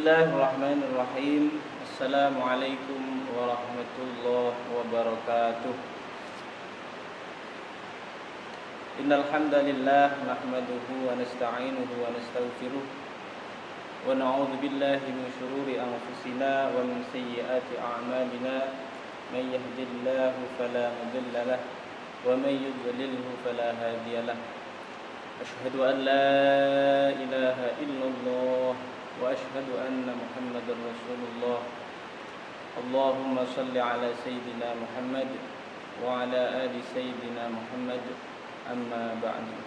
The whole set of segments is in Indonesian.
Bismillahirrahmanirrahim. Assalamualaikum warahmatullahi wabarakatuh. Innal hamdalillah nahmaduhu wa nasta'inuhu wa nastaghfiruh wa na'udzu billahi min shururi anfusina wa min sayyiati a'malina. May yahdihillahu fala mudilla lahu wa may yudlilhu fala hadiya lahu. Asyhadu an la ilaha illallah wa asyhadu anna Muhammadar Rasulullah. Allahumma shalli ala sayyidina Muhammad wa ala ali sayyidina Muhammad. Amma ba'du.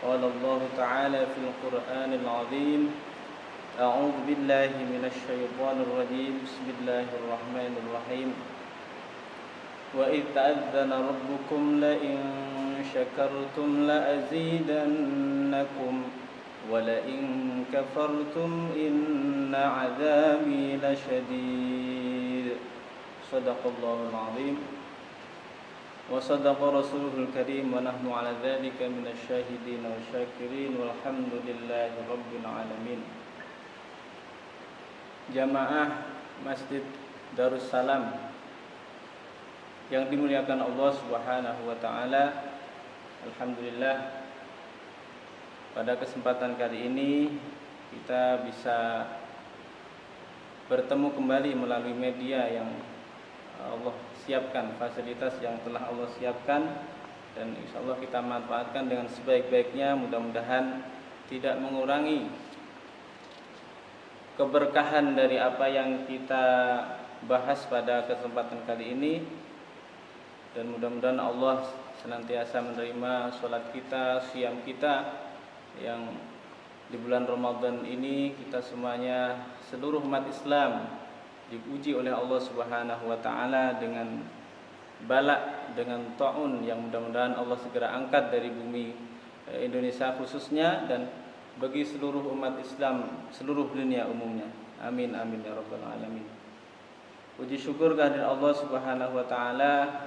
Qala Allah ta'ala fil Qur'anil 'azim. A'udzu billahi minasy syaithanir rajim. Bismillahirrahmanirrahim. Wa idh ta'adzana rabbukum la in syakartum la azidannakum walain kafartum inna azabi lasyadid. Shadaqallahul azim wa sadaqa rasuluhul karim wa nahnu ala dzalika minasyahidin wa syakirin walhamdulillahi rabbil alamin. Jamaah Masjid Darussalam yang dimuliakan Allah Subhanahu wa taala, alhamdulillah pada kesempatan kali ini kita bisa bertemu kembali melalui media yang Allah siapkan, fasilitas yang telah Allah siapkan, dan insyaallah kita manfaatkan dengan sebaik-baiknya. Mudah-mudahan tidak mengurangi keberkahan dari apa yang kita bahas pada kesempatan kali ini, dan mudah-mudahan Allah senantiasa menerima sholat kita, siam kita yang di bulan Ramadan ini. Kita semuanya, seluruh umat Islam, diuji oleh Allah Subhanahu wa taala dengan bala, dengan taun yang mudah-mudahan Allah segera angkat dari bumi Indonesia khususnya, dan bagi seluruh umat Islam seluruh dunia umumnya. Amin amin ya rabbal alamin. Puji syukur kehadirat Allah Subhanahu wa taala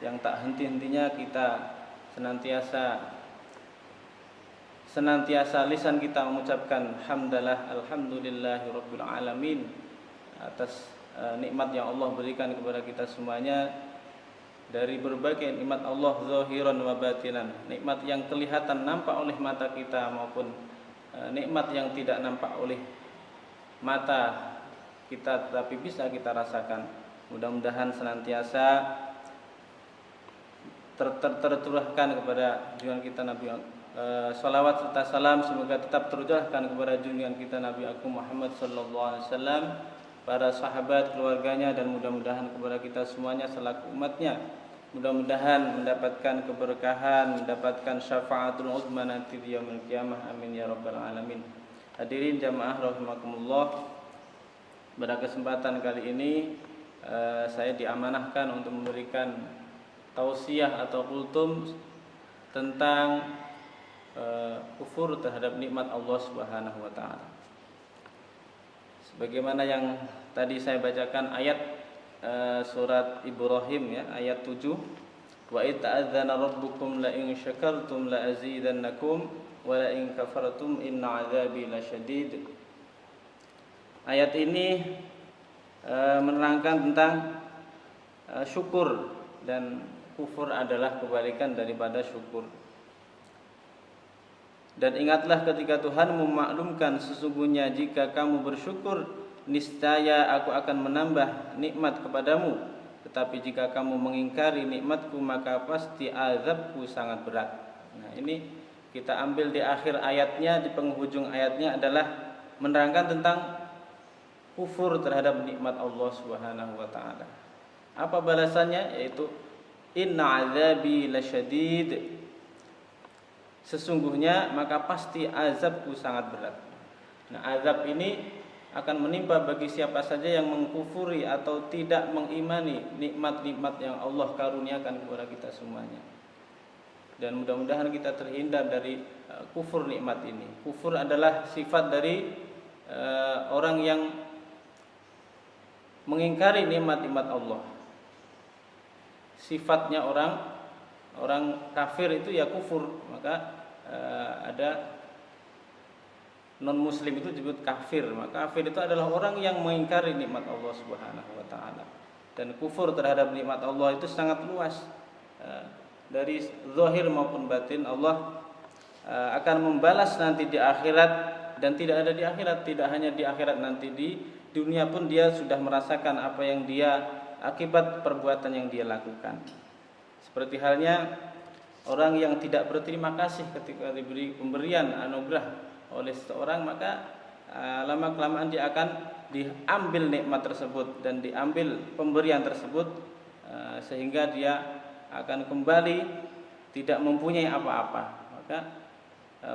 yang tak henti-hentinya kita senantiasa lisan kita mengucapkan hamdalah, alhamdulillahi rabbil alamin, atas nikmat yang Allah berikan kepada kita semuanya. Dari berbagai nikmat Allah zahiran wa batinan, nikmat yang kelihatan nampak oleh mata kita maupun nikmat yang tidak nampak oleh mata kita tetapi bisa kita rasakan. Mudah-mudahan senantiasa tercurahkan kepada junjungan kita Nabi, salawat serta salam semoga tetap tercurahkan kepada junjungan kita Nabi Agung Muhammad sallallahu alaihi wasallam, para sahabat, keluarganya, dan mudah-mudahan kepada kita semuanya selaku umatnya. Mudah-mudahan mendapatkan keberkahan, mendapatkan syafaatul uzma nanti di yaumil qiyamah. Amin ya rabbal alamin. Hadirin jamaah rahimakumullah, pada kesempatan kali ini saya diamanahkan untuk memberikan tausiah atau kultum tentang kufur terhadap nikmat Allah Subhanahu wa taala. Sebagaimana yang tadi saya bacakan ayat surat Ibrahim ya, ayat 7. Wa id ta'adzana rabbukum la in syakartum la azidannakum wa la in kafartum inna azabi lasyadid. Ayat ini menerangkan tentang syukur, dan kufur adalah kebalikan daripada syukur. Dan ingatlah ketika Tuhan memaklumkan, sesungguhnya jika kamu bersyukur, niscaya aku akan menambah nikmat kepadamu. Tetapi jika kamu mengingkari nikmatku, maka pasti azabku sangat berat. Nah, ini kita ambil di akhir ayatnya, di penghujung ayatnya adalah menerangkan tentang kufur terhadap nikmat Allah Subhanahu wa taala. Apa balasannya? Yaitu inna azabi lasyadid, sesungguhnya maka pasti azabku sangat berat. Nah, azab ini akan menimpa bagi siapa saja yang mengkufuri atau tidak mengimani nikmat-nikmat yang Allah karuniakan kepada kita semuanya. Dan mudah-mudahan kita terhindar dari kufur nikmat ini. Kufur adalah sifat dari orang yang mengingkari nikmat-nikmat Allah. Sifatnya orang kafir itu ya kufur. Maka ada non muslim itu disebut kafir. Maka kafir itu adalah orang yang mengingkari nikmat Allah Subhanahu wa taala. Dan kufur terhadap nikmat Allah itu sangat luas. Dari zahir maupun batin Allah akan membalas nanti di akhirat, dan tidak ada di akhirat, tidak hanya di akhirat, nanti di dunia pun dia sudah merasakan apa yang dia akibat perbuatan yang dia lakukan. Seperti halnya orang yang tidak berterima kasih ketika diberi pemberian anugerah oleh seseorang, maka lama kelamaan dia akan diambil nikmat tersebut dan diambil pemberian tersebut, sehingga dia akan kembali tidak mempunyai apa-apa. Maka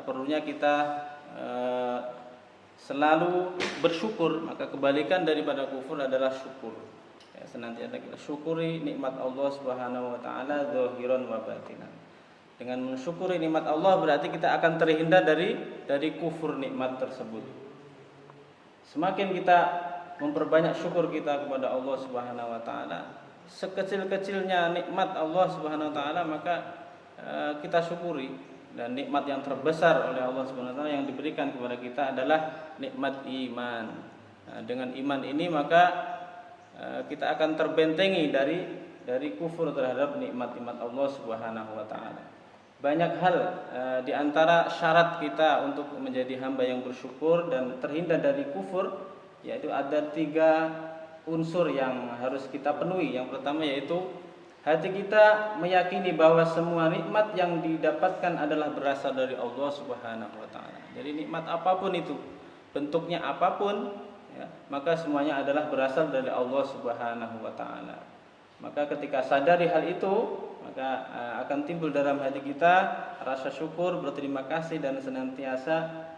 perlunya kita selalu bersyukur. Maka kebalikan daripada kufur adalah syukur. Senantiasa kita syukuri nikmat Allah Subhanahu wa taala zahiran wa batinan. Dengan mensyukuri nikmat Allah berarti kita akan terhindar dari kufur nikmat tersebut. Semakin kita memperbanyak syukur kita kepada Allah Subhanahu wa taala, sekecil-kecilnya nikmat Allah Subhanahu wa taala maka kita syukuri. Dan nikmat yang terbesar oleh Allah Subhanahu wa taala yang diberikan kepada kita adalah nikmat iman. Dengan iman ini maka kita akan terbentengi dari kufur terhadap nikmat-nikmat Allah Subhanahu wa taala. Banyak hal di antara syarat kita untuk menjadi hamba yang bersyukur dan terhindar dari kufur, yaitu ada 3 unsur yang harus kita penuhi. Yang pertama yaitu hati kita meyakini bahwa semua nikmat yang didapatkan adalah berasal dari Allah Subhanahu wa taala. Jadi nikmat apapun itu, bentuknya apapun, ya, maka semuanya adalah berasal dari Allah Subhanahu wa taala. Maka ketika sadari hal itu, maka akan timbul dalam hati kita rasa syukur, berterima kasih, dan senantiasa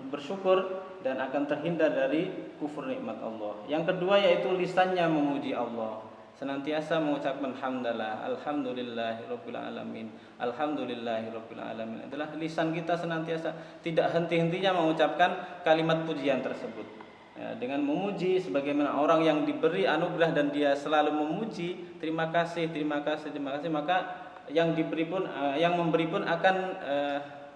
bersyukur dan akan terhindar dari kufur nikmat Allah. Yang kedua yaitu lisannya memuji Allah, senantiasa mengucapkan hamdalah, alhamdulillahirabbil alamin, alhamdulillahirabbil alamin. Adalah lisan kita senantiasa tidak henti-hentinya mengucapkan kalimat pujian tersebut. Ya, dengan memuji sebagaimana orang yang diberi anugerah dan dia selalu memuji, terima kasih, terima kasih, terima kasih, maka yang diberi pun yang memberi pun akan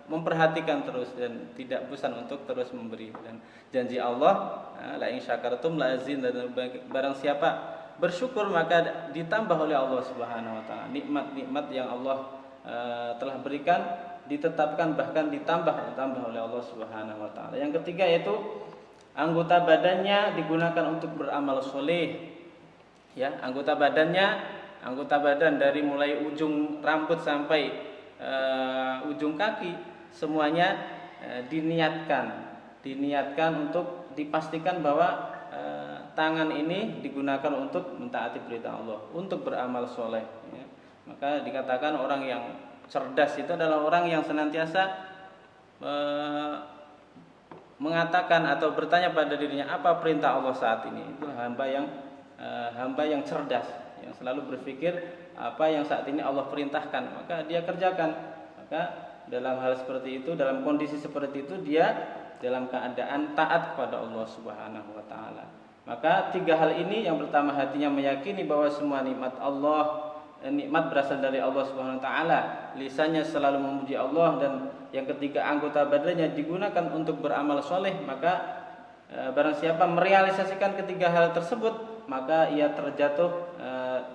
memperhatikan terus dan tidak bosan untuk terus memberi. Dan janji Allah, la in syakartum la azin, dan barang siapa bersyukur maka ditambah oleh Allah Subhanahu wa taala. Nikmat-nikmat yang Allah telah berikan ditetapkan, bahkan ditambah oleh Allah Subhanahu wa taala. Yang ketiga yaitu anggota badannya digunakan untuk beramal soleh. Ya, anggota badan dari mulai ujung rambut sampai ujung kaki semuanya diniatkan untuk dipastikan bahwa tangan ini digunakan untuk mentaati perintah Allah, untuk beramal soleh. Ya. Maka dikatakan orang yang cerdas itu adalah orang yang senantiasa mengatakan atau bertanya pada dirinya, apa perintah Allah saat ini. Itu hamba yang cerdas, yang selalu berpikir apa yang saat ini Allah perintahkan, maka dia kerjakan. Maka dalam hal seperti itu, dalam kondisi seperti itu, dia dalam keadaan taat kepada Allah Subhanahu wa taala. Maka 3 hal ini, yang pertama hatinya meyakini bahwa semua nikmat berasal dari Allah Subhanahu wa taala, lisannya selalu memuji Allah, dan yang ketiga anggota badannya digunakan untuk beramal soleh. Maka barang siapa merealisasikan ketiga hal tersebut, maka ia terjatuh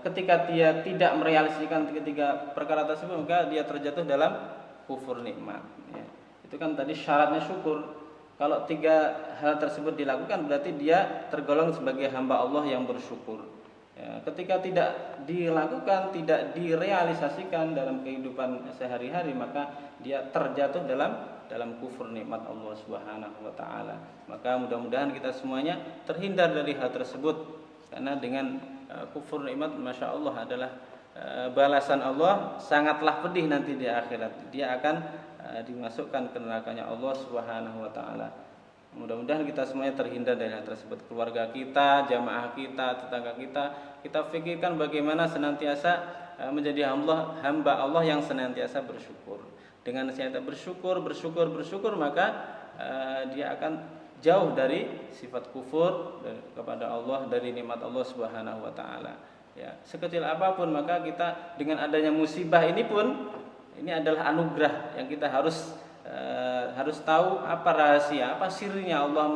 ketika dia tidak merealisasikan ketiga perkara tersebut, maka dia terjatuh dalam kufur nikmat. Ya. Itu kan tadi syaratnya syukur. Kalau 3 hal tersebut dilakukan berarti dia tergolong sebagai hamba Allah yang bersyukur. Ya, ketika tidak dilakukan, tidak direalisasikan dalam kehidupan sehari-hari, maka dia terjatuh dalam kufur nikmat Allah Subhanahu wa taala. Maka mudah-mudahan kita semuanya terhindar dari hal tersebut, karena dengan kufur nikmat, masya Allah, adalah balasan Allah sangatlah pedih nanti di akhirat. Dia akan dimasukkan ke nerakanya Allah Subhanahu wa taala. Mudah-mudahan kita semuanya terhindar dari hal tersebut. Keluarga kita, jamaah kita, tetangga kita pikirkan bagaimana senantiasa menjadi hamba Allah yang senantiasa bersyukur. Dengan senantiasa bersyukur, maka dia akan jauh dari sifat kufur kepada Allah, dari nikmat Allah Subhanahu wa taala. Ya, sekecil apapun, maka kita dengan adanya musibah ini pun, ini adalah anugerah yang kita harus harus tahu apa rahasia, apa sirnya Allah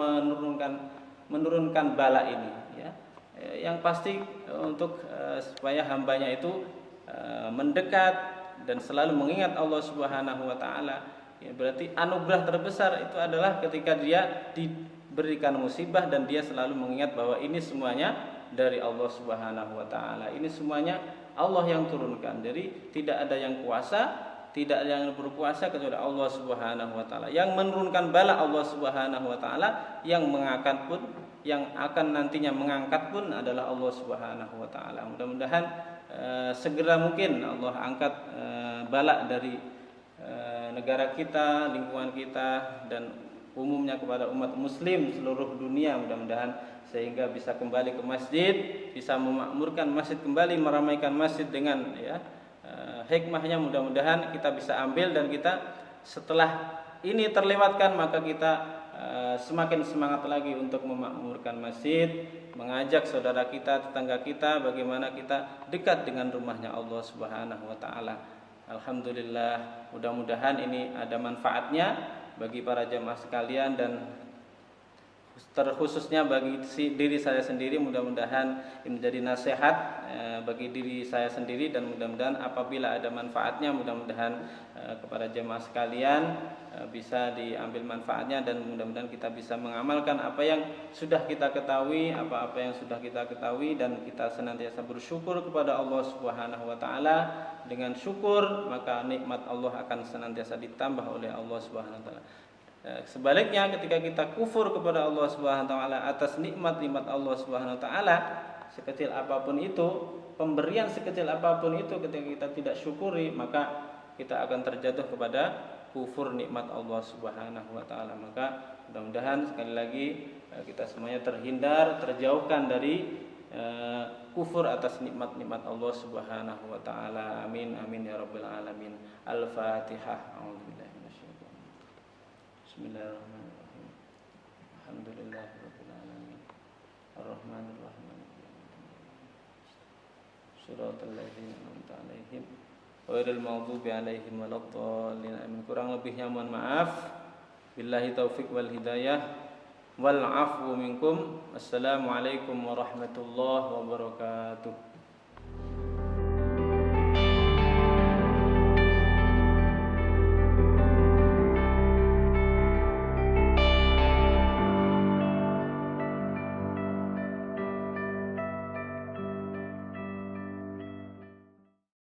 menurunkan bala ini, ya. Yang pasti untuk supaya hambanya itu mendekat dan selalu mengingat Allah Subhanahu wa taala. Ya, berarti anugerah terbesar itu adalah ketika dia diberikan musibah dan dia selalu mengingat bahwa ini semuanya dari Allah Subhanahu wa taala. Ini semuanya Allah yang turunkan. Jadi tidak ada yang kuasa, tidak ada yang berkuasa kecuali Allah Subhanahu wa taala. Yang menurunkan bala Allah Subhanahu wa taala, yang mengangkat pun, yang akan nantinya mengangkat pun adalah Allah Subhanahu wa taala. Mudah-mudahan segera mungkin Allah angkat bala dari negara kita, lingkungan kita, dan umumnya kepada umat muslim seluruh dunia, mudah-mudahan sehingga bisa kembali ke masjid, bisa memakmurkan masjid kembali, meramaikan masjid dengan hikmahnya. Mudah-mudahan kita bisa ambil dan kita setelah ini terlewatkan maka kita semakin semangat lagi untuk memakmurkan masjid, mengajak saudara kita, tetangga kita bagaimana kita dekat dengan rumahnya Allah Subhanahu wa taala. Alhamdulillah, mudah-mudahan ini ada manfaatnya bagi para jamaah sekalian dan terkhususnya bagi diri saya sendiri. Mudah-mudahan ini menjadi nasihat bagi diri saya sendiri, dan mudah-mudahan apabila ada manfaatnya, mudah-mudahan kepada jemaah sekalian bisa diambil manfaatnya, dan mudah-mudahan kita bisa mengamalkan apa yang sudah kita ketahui, apa-apa yang sudah kita ketahui, dan kita senantiasa bersyukur kepada Allah Subhanahu wa taala. Dengan syukur maka nikmat Allah akan senantiasa ditambah oleh Allah Subhanahu wa taala. Sebaliknya ketika kita kufur kepada Allah Subhanahu wa taala atas nikmat-nikmat Allah Subhanahu wa taala, sekecil apapun itu, pemberian sekecil apapun itu, ketika kita tidak syukuri, maka kita akan terjatuh kepada kufur nikmat Allah Subhanahu wa taala. Maka mudah-mudahan sekali lagi kita semuanya terhindar, terjauhkan dari kufur atas nikmat-nikmat Allah Subhanahu wa taala. Amin amin ya rabbal alamin. Al-Fatihah. Bismillahirrahmanirrahim. Alhamdulillahirabbil alamin. Arrahmanir rahim. Shiratal ladzina an'amta 'alaihim ghairil maghdubi 'alaihim waladdallin. Amin. Kurang lebihnya mohon maaf. Billahi taufik wal hidayah wal 'afwu minkum. Assalamualaikum warahmatullahi wabarakatuh.